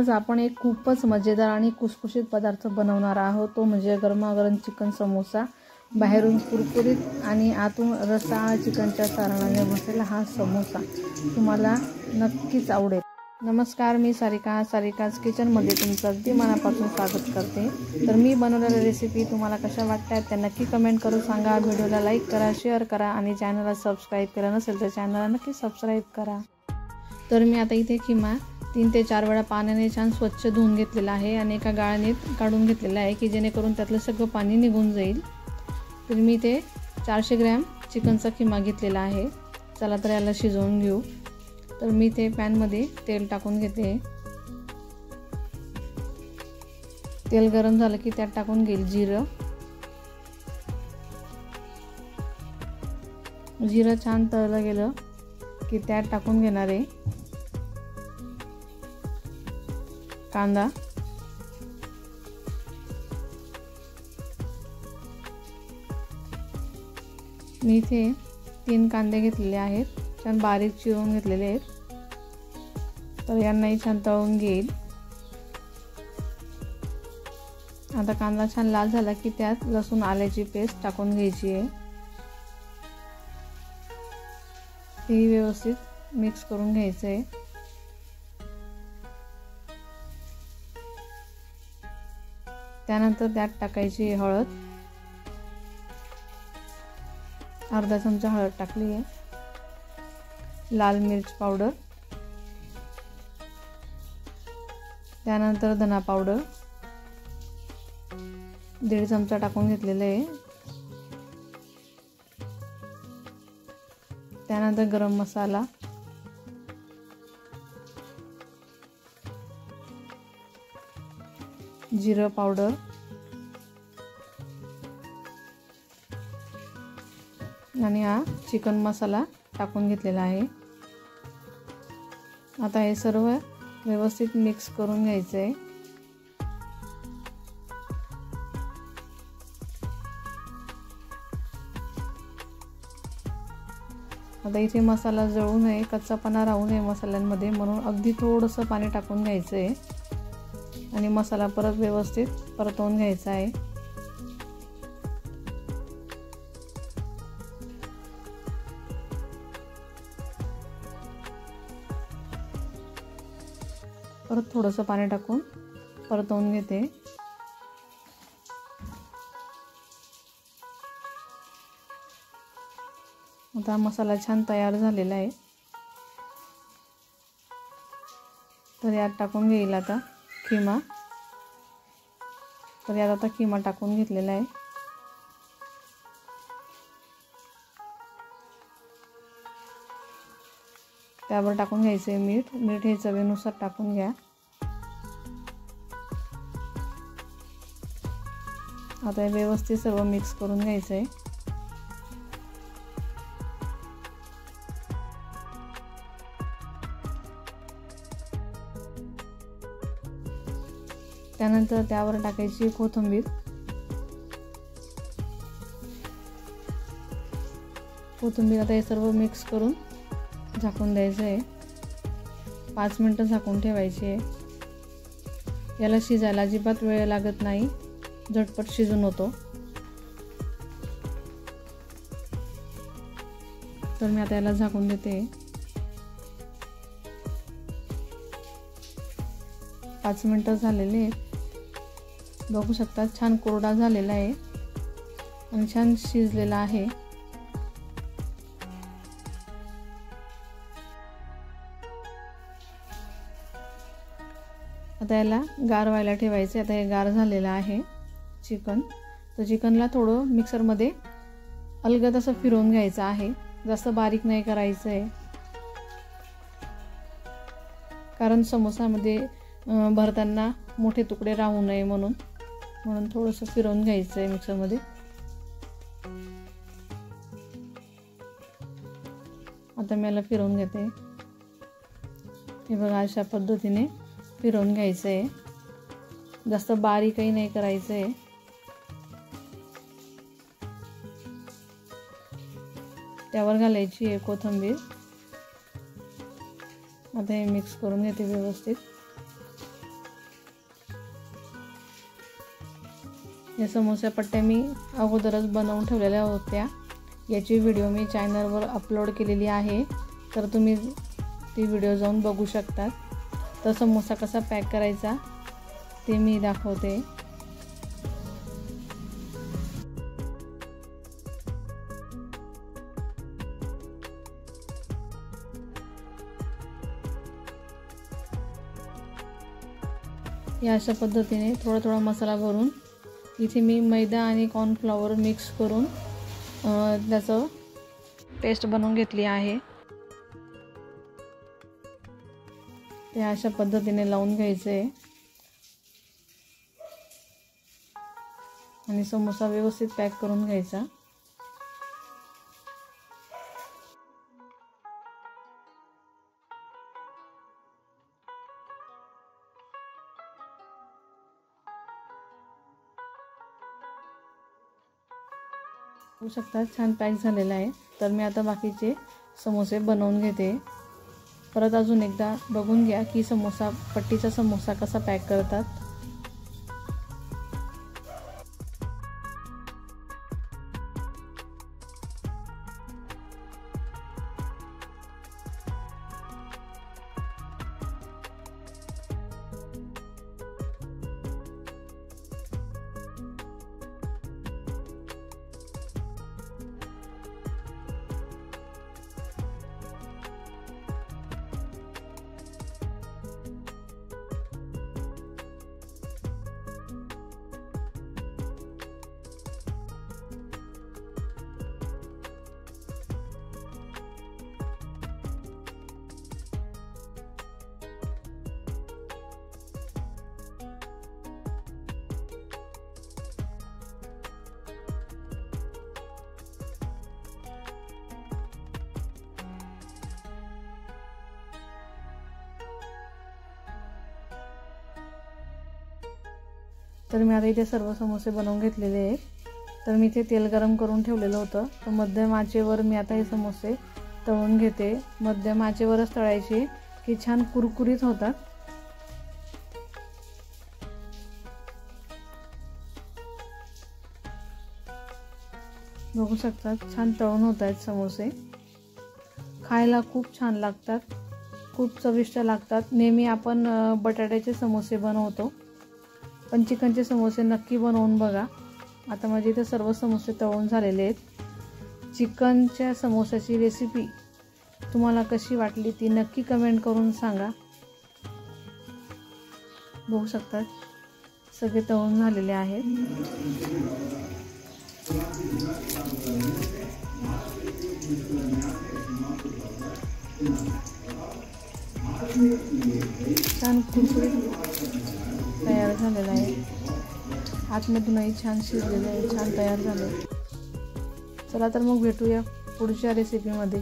आज आपण एक खूपच मजेदार आणि कुसकुशीत पदार्थ बनवणार आहोत। तो म्हणजे गरमागरम चिकन समोसा। बाहेरून कुरकुरीत आणि आतून रसाळ चिकनच्या सारणाने भरलेला हा समोसा तुम्हाला नक्कीच आवडेल। नमस्कार, मी सारिकाज किचनमध्ये तुमचं अगदी मनापासून स्वागत करते। तर मी बनवलेली रेसिपी तुम्हाला कशा वाटतात ते नक्की कमेंट करून सांगा। व्हिडिओला लाईक करा, शेअर करा आणि चॅनलला सबस्क्राईब केलं नसेल तर चॅनलला नक्की सबस्क्राईब करा। तर मी आता इथे किमा 3 ते 4 वेळा पाण्याने छान स्वच्छ धुवून घेतलेला आहे आणि एका गाळणीत काढून घेतलेला आहे की जेणेकरून त्यातलं सगळं पाणी निघून जाईल। तर मी इथे 400 ग्रॅम चिकनचा किमा घेतलेला आहे। चला तर याला शिजवून घेऊ। तर मी इथे पॅनमध्ये तेल टाकून घेते। तेल गरम झालं की त्यात टाकून घेईल जिरं। जिरं छान तळलं गेलं की त्यात टाकून घेणार आहे कांदा। मी इथे 3 कांदे घेतलेले आहेत, छान बारीक चिरून घेतलेले आहेत। तर यांनाही छान तळून घेईल। आता कांदा छान लाल झाला की त्यात लसूण आल्याची पेस्ट टाकून घ्यायची आहे। ती व्यवस्थित मिक्स करून घ्यायचं आहे। त्यानंतर त्यात टाकायची हळद, अर्धा चमचा हळद टाकली आहे। लाल मिर्च पावडर, त्यानंतर धना पावडर 1.5 चमचा टाकून घेतलेले आहे। त्यानंतर गरम मसाला, जिरं पावडर आणि हा चिकन मसाला टाकून घेतलेला आहे। आता हे सर्व व्यवस्थित मिक्स करून घ्यायचं आहे। आता इथे मसाला जळू नये, कच्चापणा राहू नये मसाल्यांमध्ये, म्हणून अगदी थोडंसं पाणी टाकून घ्यायचं आहे आणि मसाला परत व्यवस्थित परतवून घ्यायचा आहे। परत थोडंसं पाणी टाकून परतवून घेते। आता मसाला छान तयार झालेला आहे। तर यात टाकून घेईल आता किमा। तर यात आता किमा टाकून घेतलेला आहे। त्यावर टाकून घ्यायचे मीठ हे चवीनुसार टाकून घ्या। आता हे व्यवस्थित सर्व मिक्स करून घ्यायचं आहे। त्यानंतर त्यावर टाकायची कोथिंबीर। आता हे सर्व मिक्स करून झाकून द्यायचं आहे। 5 मिनिटं झाकून ठेवायचे आहे। याला शिजायला अजिबात वेळ लागत नाही, झटपट शिजून होतो। तर मी आता याला झाकून देते। 5 मिनिटं झालेले आहेत। बघू शकता छान कोरडा झालेला आहे आणि छान शिजलेला आहे। आता याला गार व्हायला ठेवायचे। आता हे गार झालेलं आहे चिकन। तर चिकनला थोडं मिक्सरमध्ये अलगद असं फिरवून घ्यायचं आहे, जास्त बारीक नाही करायचं आहे, कारण समोसामध्ये भरताना मोठे तुकडे राहू नये म्हणून थोडंसं फिरवून घ्यायचं आहे मिक्सरमध्ये। आता मी याला फिरवून घेते। हे बघा अशा पद्धतीने फिरवून घ्यायचं आहे, जास्त बारीकही नाही करायचं आहे। त्यावर घालायची आहे कोथिंबीर। आता हे मिक्स करून घेते व्यवस्थित। या समोसा पट्ट्या मी अगोदरच बनवून ठेवलेल्या होत्या, याची व्हिडिओ मी चॅनलवर अपलोड केलेली आहे, तर तुम्ही ती व्हिडिओ जाऊन बघू शकता। तर समोसा कसा पॅक करायचा ते मी दाखवते। या अशा पद्धतीने थोडा थोडा मसाला भरून इथे मी मैदा आणि कॉर्नफ्लॉवर मिक्स करून त्याचं पेस्ट बनवून घेतली आहे। ते अशा पद्धतीने लावून घ्यायचे आणि समोसा व्यवस्थित पॅक करून घ्यायचा। होऊ शकतात छान पॅक झालेला आहे। तर मी आता बाकीचे समोसे बनवून घेते। परत अजून एकदा बघून घ्या की समोसा पट्टीचा समोसा कसा पॅक करतात। तर मी आता इथे सर्व समोसे बनवून घेतलेले आहेत। तर मी इथे तेल गरम करून ठेवलेलं होतं, तर मध्यम आचेवर मी आता हे समोसे तळून घेते। मध्यम आचेवरच तळायचे की छान कुरकुरीत होतात। बघू शकता छान तळून होत आहेत समोसे, खायला खूप छान लागतात, खूप चविष्ट लागतात। नेहमी आपण बटाट्याचे समोसे बनवतो, पण चिकनचे समोसे नक्की बनवून बघा। आता माझे इथे सर्व समोसे तळून झालेले आहेत। चिकनच्या समोसाची रेसिपी तुम्हाला कशी वाटली ती नक्की कमेंट करून सांगा। बघू शकता सगळे तळून झालेले आहेत। छान कुरकुरीत तयार झालेला आहे, आतमधूनही छान शिजलेलं आहे, छान तयार झाले। चला तर मग भेटूया पुढच्या रेसिपीमध्ये।